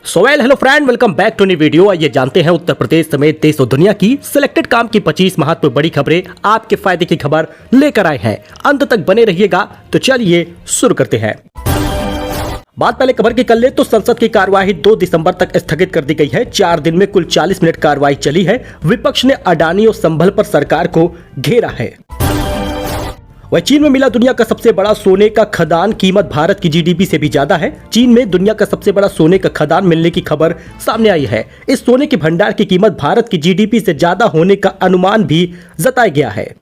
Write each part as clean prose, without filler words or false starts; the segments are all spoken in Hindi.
Hello friend, welcome back to new video. आइए जानते हैं उत्तर प्रदेश समेत देश और दुनिया की सिलेक्टेड काम की 25 महत्वपूर्ण बड़ी खबरें आपके फायदे की खबर लेकर आए हैं। अंत तक बने रहिएगा। तो चलिए शुरू करते हैं। बात पहले खबर की कर ले तो संसद की कार्यवाही 2 दिसंबर तक स्थगित कर दी गई है। 4 दिन में कुल 40 मिनट कार्यवाही चली है। विपक्ष ने अडानी और संभल पर सरकार को घेरा है। वह चीन में मिला दुनिया का सबसे बड़ा सोने का खदान, कीमत भारत की जीडीपी से भी ज्यादा है। चीन में दुनिया का सबसे बड़ा सोने का खदान मिलने की खबर सामने आई है। इस सोने के भंडार की कीमत भारत की जीडीपी से ज्यादा होने का अनुमान भी जताया गया है।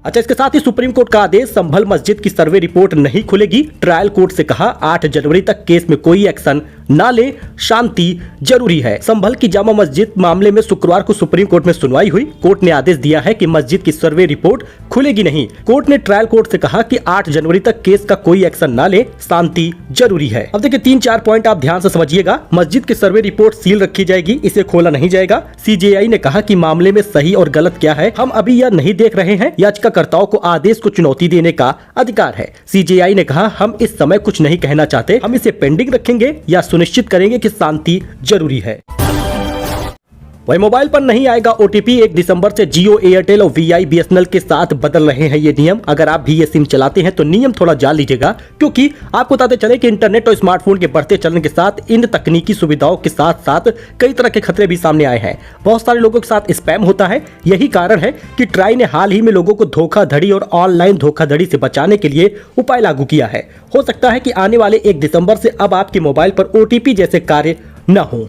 अच्छा, इसके साथ ही सुप्रीम कोर्ट का आदेश, संभल मस्जिद की सर्वे रिपोर्ट नहीं खुलेगी। ट्रायल कोर्ट से कहा 8 जनवरी तक केस में कोई एक्शन ना ले, शांति जरूरी है। संभल की जामा मस्जिद मामले में शुक्रवार को सुप्रीम कोर्ट में सुनवाई हुई। कोर्ट ने आदेश दिया है कि मस्जिद की सर्वे रिपोर्ट खुलेगी नहीं। कोर्ट ने ट्रायल कोर्ट से कहा कि 8 जनवरी तक केस का कोई एक्शन ना ले, शांति जरूरी है। अब देखिए 3-4 पॉइंट आप ध्यान से समझिएगा। मस्जिद की सर्वे रिपोर्ट सील रखी जाएगी, इसे खोला नहीं जाएगा। सीजेआई ने कहा कि मामले में सही और गलत क्या है हम अभी यह नहीं देख रहे हैं। याचिकाकर्ताओं को आदेश को चुनौती देने का अधिकार है। सीजेआई ने कहा हम इस समय कुछ नहीं कहना चाहते, हम इसे पेंडिंग रखेंगे या सुनिश्चित करेंगे कि शांति जरूरी है। वही मोबाइल पर नहीं आएगा ओटीपी। 1 दिसंबर से जियो, एयरटेल और वीआई बीएसएनएल के साथ बदल रहे हैं ये नियम। अगर आप भी ये सिम चलाते हैं तो नियम थोड़ा जान लीजिएगा, क्योंकि आपको बताते चले कि इंटरनेट और स्मार्टफोन के बढ़ते चलन के साथ इन तकनीकी सुविधाओं के साथ साथ कई तरह के खतरे भी सामने आए हैं। बहुत सारे लोगों के साथ स्पैम होता है। यही कारण है कि ट्राई ने हाल ही में लोगों को धोखाधड़ी और ऑनलाइन धोखाधड़ी से बचाने के लिए उपाय लागू किया है। हो सकता है कि आने वाले 1 दिसंबर से अब आपके मोबाइल पर ओटीपी जैसे कार्य न हो।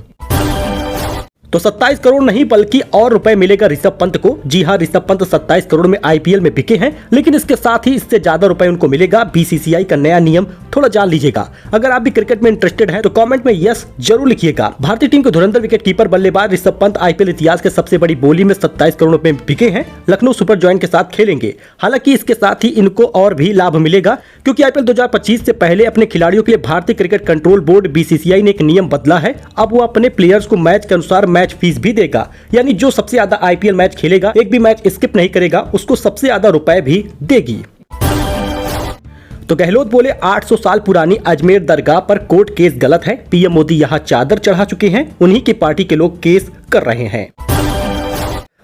तो 27 करोड़ नहीं बल्कि और रुपए मिलेगा ऋषभ पंत को। जी हां, ऋषभ पंत 27 करोड़ में आईपीएल में बिके हैं, लेकिन इसके साथ ही इससे ज्यादा रुपए उनको मिलेगा। बीसीसीआई का नया नियम थोड़ा जान लीजिएगा। अगर आप भी क्रिकेट में इंटरेस्टेड हैं तो कमेंट में यस जरूर लिखिएगा। भारतीय टीम के धुरंधर विकेट कीपर बल्लेबाज ऋषभ पंत आईपीएल इतिहास के सबसे बड़ी बोली में 27 करोड़ में बिके हैं। लखनऊ सुपर जॉयंट के साथ खेलेंगे। हालांकि इसके साथ ही इनको और भी लाभ मिलेगा, क्योंकि आईपीएल 2025 से पहले अपने खिलाड़ियों के लिए भारतीय क्रिकेट कंट्रोल बोर्ड बीसीसीआई ने एक नियम बदला है। अब वो अपने प्लेयर्स को मैच के अनुसार मैच फीस भी देगा। यानी जो सबसे ज्यादा आईपीएल मैच खेलेगा, एक भी मैच स्किप नहीं करेगा, उसको सबसे ज्यादा रुपए भी देगी। तो गहलोत बोले 800 साल पुरानी अजमेर दरगाह पर कोर्ट केस गलत है। पीएम मोदी यहां चादर चढ़ा चुके हैं, उन्हीं की पार्टी के लोग केस कर रहे हैं।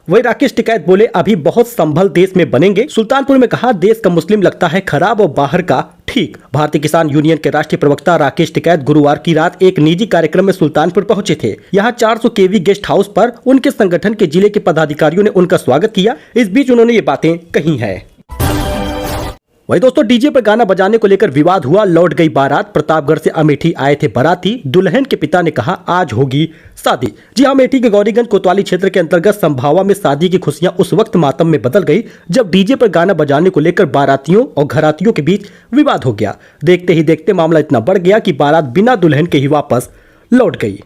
वही राकेश टिकैत बोले अभी बहुत संभल देश में बनेंगे। सुल्तानपुर में कहा देश का मुस्लिम लगता है खराब और बाहर का ठीक। भारतीय किसान यूनियन के राष्ट्रीय प्रवक्ता राकेश टिकैत गुरुवार की रात एक निजी कार्यक्रम में सुल्तानपुर पहुंचे थे। यहां 400 केवी गेस्ट हाउस पर उनके संगठन के जिले के पदाधिकारियों ने उनका स्वागत किया। इस बीच उन्होंने ये बातें कही हैं। वही दोस्तों, डीजे पर गाना बजाने को लेकर विवाद हुआ। लौट गई बारात। प्रतापगढ़ से अमेठी आए थे बाराती। दुल्हन के पिता ने कहा आज होगी शादी। जी हाँ, अमेठी के गौरीगंज कोतवाली क्षेत्र के अंतर्गत संभावा में शादी की खुशियां उस वक्त मातम में बदल गई जब डीजे पर गाना बजाने को लेकर बारातियों और घरातियों के बीच विवाद हो गया। देखते ही देखते मामला इतना बढ़ गया कि बारात बिना दुल्हन के ही वापस लौट गई।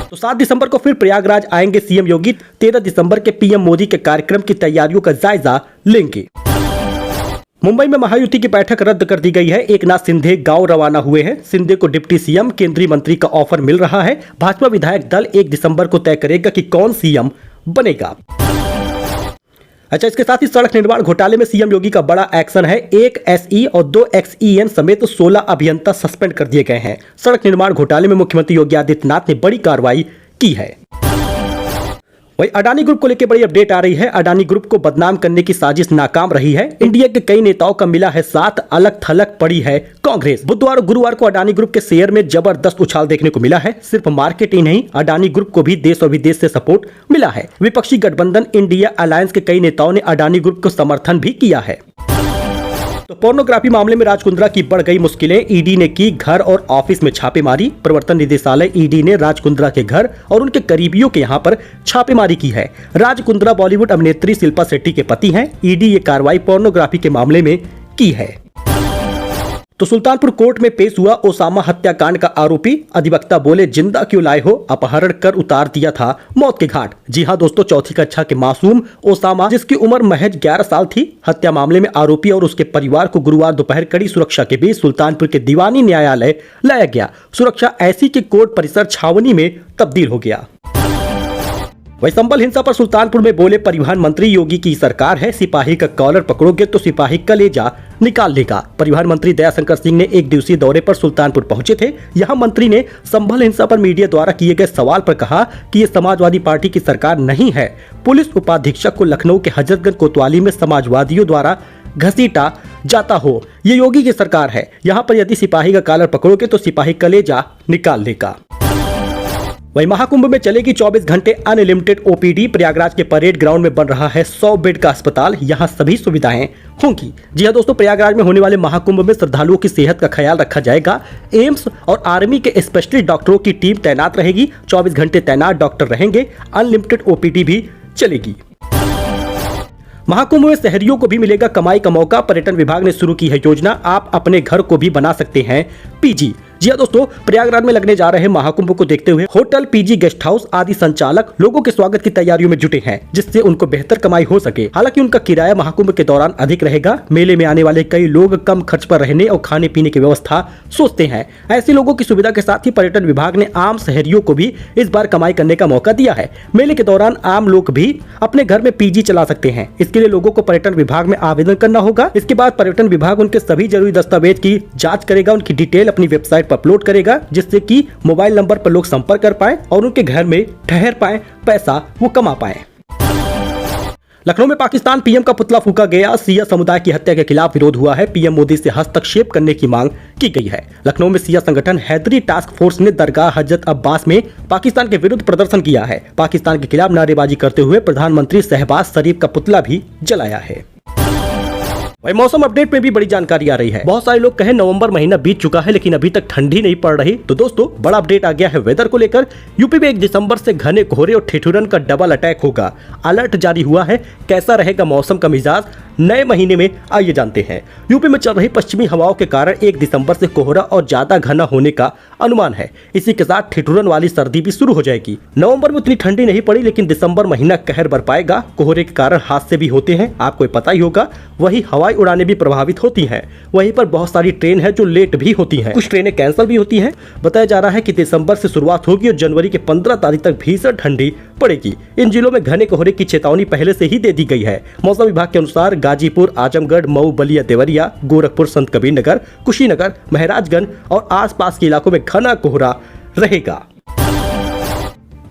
तो 7 दिसंबर को फिर प्रयागराज आएंगे सीएम योगी। 13 दिसंबर के पीएम मोदी के कार्यक्रम की तैयारियों का जायजा लेंगे। मुंबई में महायुति की बैठक रद्द कर दी गई है। एकनाथ शिंदे गांव रवाना हुए हैं। शिंदे को डिप्टी सीएम, केंद्रीय मंत्री का ऑफर मिल रहा है। भाजपा विधायक दल 1 दिसंबर को तय करेगा कि कौन सीएम बनेगा। अच्छा, इसके साथ ही सड़क निर्माण घोटाले में सीएम योगी का बड़ा एक्शन है। 1 एसई और 2 एक्सईएन समेत 16 अभियंता सस्पेंड कर दिए गए हैं। सड़क निर्माण घोटाले में मुख्यमंत्री योगी आदित्यनाथ ने बड़ी कार्रवाई की है। वही अडानी ग्रुप को लेकर बड़ी अपडेट आ रही है। अडानी ग्रुप को बदनाम करने की साजिश नाकाम रही है। इंडिया के कई नेताओं का मिला है साथ, अलग थलग पड़ी है कांग्रेस। बुधवार और गुरुवार को अडानी ग्रुप के शेयर में जबरदस्त उछाल देखने को मिला है। सिर्फ मार्केट ही नहीं, अडानी ग्रुप को भी देश और विदेश से सपोर्ट मिला है। विपक्षी गठबंधन इंडिया अलायंस के कई नेताओं ने अडानी ग्रुप को समर्थन भी किया है। तो पोर्नोग्राफी मामले में राज कुंद्रा की बढ़ गई मुश्किलें। ईडी ने की घर और ऑफिस में छापेमारी। प्रवर्तन निदेशालय ईडी ने राज कुंद्रा के घर और उनके करीबियों के यहां पर छापेमारी की है। राज कुंद्रा बॉलीवुड अभिनेत्री शिल्पा शेट्टी के पति हैं। ईडी ये कार्रवाई पोर्नोग्राफी के मामले में की है। तो सुल्तानपुर कोर्ट में पेश हुआ ओसामा हत्याकांड का आरोपी। अधिवक्ता बोले जिंदा क्यों लाए हो, अपहरण कर उतार दिया था मौत के घाट। जी हां दोस्तों, 4वीं कक्षा के मासूम ओसामा, जिसकी उम्र महज 11 साल थी, हत्या मामले में आरोपी और उसके परिवार को गुरुवार दोपहर कड़ी सुरक्षा के बीच सुल्तानपुर के दीवानी न्यायालय लाया गया। सुरक्षा ऐसी कि कोर्ट परिसर छावनी में तब्दील हो गया। वही संभल हिंसा पर सुल्तानपुर में बोले परिवहन मंत्री, योगी की सरकार है, सिपाही का कॉलर पकड़ोगे तो सिपाही कलेजा निकाल लेगा। परिवहन मंत्री दयाशंकर सिंह ने एक दिवसीय दौरे पर सुल्तानपुर पहुंचे थे। यहां मंत्री ने संभल हिंसा पर मीडिया द्वारा किए गए सवाल पर कहा कि ये समाजवादी पार्टी की सरकार नहीं है। पुलिस उपाधीक्षक को लखनऊ के हजरतगंज कोतवाली में समाजवादियों द्वारा घसीटा जाता हो, ये योगी की सरकार है। यहाँ पर यदि सिपाही का कॉलर पकड़ोगे तो सिपाही कलेजा निकाल लेगा। वही महाकुंभ में चलेगी 24 घंटे अनलिमिटेड ओपीडी। प्रयागराज के परेड ग्राउंड में बन रहा है 100 बेड का अस्पताल, यहाँ सभी सुविधाएं होंगी। जी हां दोस्तों, प्रयागराज में होने वाले महाकुंभ में श्रद्धालुओं की सेहत का ख्याल रखा जाएगा। एम्स और आर्मी के स्पेशलिस्ट डॉक्टरों की टीम तैनात रहेगी। 24 घंटे तैनात डॉक्टर रहेंगे। अनलिमिटेड ओपीडी भी चलेगी। महाकुंभ में शहरियों को भी मिलेगा कमाई का मौका। पर्यटन विभाग ने शुरू की है योजना, आप अपने घर को भी बना सकते हैं पीजी। जी हां दोस्तों, प्रयागराज में लगने जा रहे महाकुंभ को देखते हुए होटल, पीजी, गेस्ट हाउस आदि संचालक लोगों के स्वागत की तैयारियों में जुटे हैं, जिससे उनको बेहतर कमाई हो सके। हालांकि उनका किराया महाकुंभ के दौरान अधिक रहेगा। मेले में आने वाले कई लोग कम खर्च पर रहने और खाने पीने की व्यवस्था सोचते हैं। ऐसे लोगों की सुविधा के साथ ही पर्यटन विभाग ने आम शहरियों को भी इस बार कमाई करने का मौका दिया है। मेले के दौरान आम लोग भी अपने घर में पीजी चला सकते हैं। इसके लिए लोगों को पर्यटन विभाग में आवेदन करना होगा। इसके बाद पर्यटन विभाग उनके सभी जरूरी दस्तावेज की जाँच करेगा, उनकी डिटेल अपनी वेबसाइट अपलोड करेगा, जिससे कि मोबाइल नंबर पर लोग संपर्क कर पाए और उनके घर में ठहर पाए, पैसा वो कमा पाए। लखनऊ में पाकिस्तान पीएम का पुतला फूका गया। सिया समुदाय की हत्या के खिलाफ विरोध हुआ है। पीएम मोदी से हस्तक्षेप करने की मांग की गई है। लखनऊ में सिया संगठन हैदरी टास्क फोर्स ने दरगाह हजरत अब्बास में पाकिस्तान के विरुद्ध प्रदर्शन किया है। पाकिस्तान के खिलाफ नारेबाजी करते हुए प्रधानमंत्री शहबाज शरीफ का पुतला भी जलाया है। वही मौसम अपडेट में भी बड़ी जानकारी आ रही है। बहुत सारे लोग कहे नवंबर महीना बीत चुका है लेकिन अभी तक ठंडी नहीं पड़ रही। तो दोस्तों, बड़ा अपडेट आ गया है वेदर को लेकर। यूपी में 1 दिसंबर से घने कोहरे और ठिठुरन का डबल अटैक होगा। अलर्ट जारी हुआ है। कैसा रहेगा मौसम का मिजाज नए महीने में, आइए जानते हैं। यूपी में चल रही पश्चिमी हवाओं के कारण 1 दिसंबर से कोहरा और ज्यादा घना होने का अनुमान है। इसी के साथ ठिठुरन वाली सर्दी भी शुरू हो जाएगी। नवंबर में उतनी ठंडी नहीं पड़ी लेकिन दिसंबर महीना कहर बरपाएगा। कोहरे के कारण हादसे भी होते हैं, आपको पता ही होगा। वही हवाई उड़ानें भी प्रभावित होती हैं। वहीं पर बहुत सारी ट्रेन है जो लेट भी होती हैं, कुछ ट्रेनें कैंसिल भी होती हैं। बताया जा रहा है कि दिसंबर से शुरुआत होगी और जनवरी के 15 तारीख तक भीषण ठंडी पड़ेगी। इन जिलों में घने कोहरे की चेतावनी पहले से ही दे दी गई है। मौसम विभाग के अनुसार गाजीपुर, आजमगढ़, मऊ, बलिया, देवरिया, गोरखपुर, संत कबीर नगर, कुशीनगर, महराजगंज और आसपास के इलाकों में घना कोहरा रहेगा।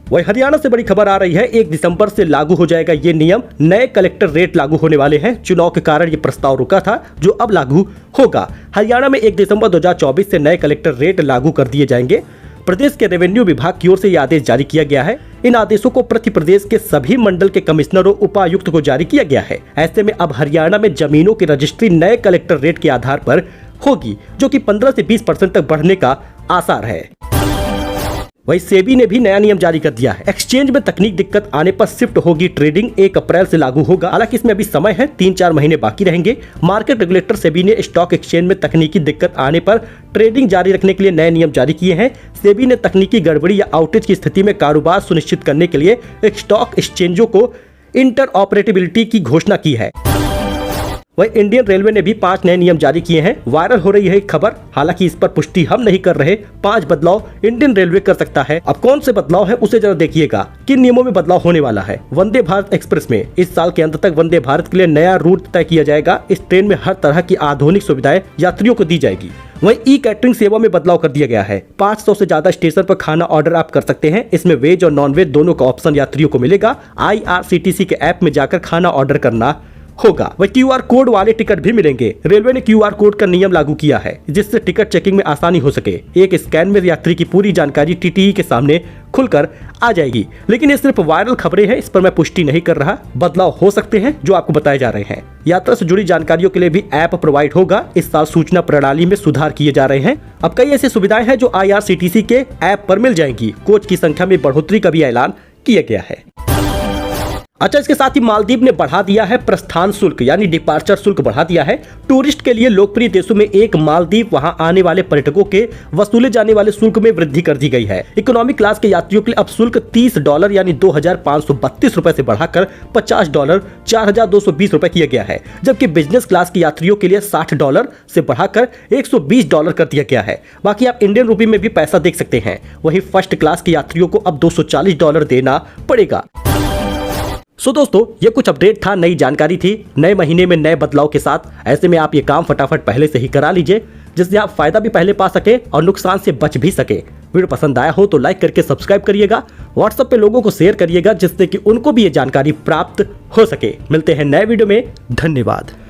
वही हरियाणा से बड़ी खबर आ रही है। 1 दिसंबर से लागू हो जाएगा ये नियम। नए कलेक्टर रेट लागू होने वाले हैं। चुनाव के कारण ये प्रस्ताव रुका था जो अब लागू होगा। हरियाणा में 1 दिसंबर 2024 से नए कलेक्टर रेट लागू कर दिए जाएंगे। प्रदेश के रेवेन्यू विभाग की ओर से यह आदेश जारी किया गया है। इन आदेशों को प्रति प्रदेश के सभी मंडल के कमिश्नरों, उपायुक्त को जारी किया गया है। ऐसे में अब हरियाणा में जमीनों की रजिस्ट्री नए कलेक्टर रेट के आधार पर होगी, जो कि 15 से 20% तक बढ़ने का आसार है। वही सेबी ने भी नया नियम जारी कर दिया है। एक्सचेंज में तकनीक दिक्कत आने पर शिफ्ट होगी ट्रेडिंग। 1 अप्रैल से लागू होगा। हालांकि इसमें अभी समय है, 3-4 महीने बाकी रहेंगे। मार्केट रेगुलेटर सेबी ने स्टॉक एक्सचेंज में तकनीकी दिक्कत आने पर ट्रेडिंग जारी रखने के लिए नए नियम जारी किए हैं। सेबी ने तकनीकी गड़बड़ी या आउटेज की स्थिति में कारोबार सुनिश्चित करने के लिए स्टॉक एक्सचेंजों को इंटरऑपरेटिबिलिटी की घोषणा की है। वही इंडियन रेलवे ने भी 5 नए नियम जारी किए हैं। वायरल हो रही है खबर, हालांकि इस पर पुष्टि हम नहीं कर रहे। 5 बदलाव इंडियन रेलवे कर सकता है। अब कौन से बदलाव है उसे जरा देखिएगा। किन नियमों में बदलाव होने वाला है। वंदे भारत एक्सप्रेस में इस साल के अंत तक वंदे भारत के लिए नया रूट तय किया जाएगा। इस ट्रेन में हर तरह की आधुनिक सुविधाएं यात्रियों को दी जाएगी। वहीं ई कैटरिंग सेवा में बदलाव कर दिया गया है। 500 से ज्यादा स्टेशन पर खाना ऑर्डर आप कर सकते हैं। इसमें वेज और नॉन वेज दोनों का ऑप्शन यात्रियों को मिलेगा। IRCTC के ऐप में जाकर खाना ऑर्डर करना होगा। वही QR कोड वाले टिकट भी मिलेंगे। रेलवे ने QR कोड का नियम लागू किया है, जिससे टिकट चेकिंग में आसानी हो सके। एक स्कैन में यात्री की पूरी जानकारी TTE के सामने खुलकर आ जाएगी। लेकिन ये सिर्फ वायरल खबरें हैं, इस पर मैं पुष्टि नहीं कर रहा। बदलाव हो सकते हैं जो आपको बताए जा रहे हैं। यात्रा से जुड़ी जानकारियों के लिए भी ऐप प्रोवाइड होगा। इस साल सूचना प्रणाली में सुधार किए जा रहे हैं। अब कई ऐसी सुविधाएं हैं जो IRCTC के ऐप पर मिल जाएंगी। कोच की संख्या में बढ़ोतरी का भी ऐलान किया गया है। अच्छा, इसके साथ ही मालदीव ने बढ़ा दिया है प्रस्थान शुल्क, यानी डिपार्चर शुल्क बढ़ा दिया है। टूरिस्ट के लिए लोकप्रिय देशों में एक मालदीव, वहां आने वाले पर्यटकों के वसूले जाने वाले शुल्क में वृद्धि कर दी गई है। इकोनॉमिक क्लास के यात्रियों के लिए अब शुल्क $30 यानी 2532 रुपए से बढ़ाकर $50 4220 रुपए किया गया है। जबकि बिजनेस क्लास के यात्रियों के लिए $60 से बढ़ाकर $120 कर दिया गया है। बाकी आप इंडियन रूपी में भी पैसा देख सकते हैं। वहीं फर्स्ट क्लास के यात्रियों को अब $240 देना पड़ेगा। सो दोस्तों, ये कुछ अपडेट था, नई जानकारी थी, नए महीने में नए बदलाव के साथ। ऐसे में आप ये काम फटाफट पहले से ही करा लीजिए, जिससे आप फायदा भी पहले पा सके और नुकसान से बच भी सके। वीडियो पसंद आया हो तो लाइक करके सब्सक्राइब करिएगा, व्हाट्सएप पे लोगों को शेयर करिएगा, जिससे कि उनको भी ये जानकारी प्राप्त हो सके। मिलते हैं नए वीडियो में, धन्यवाद।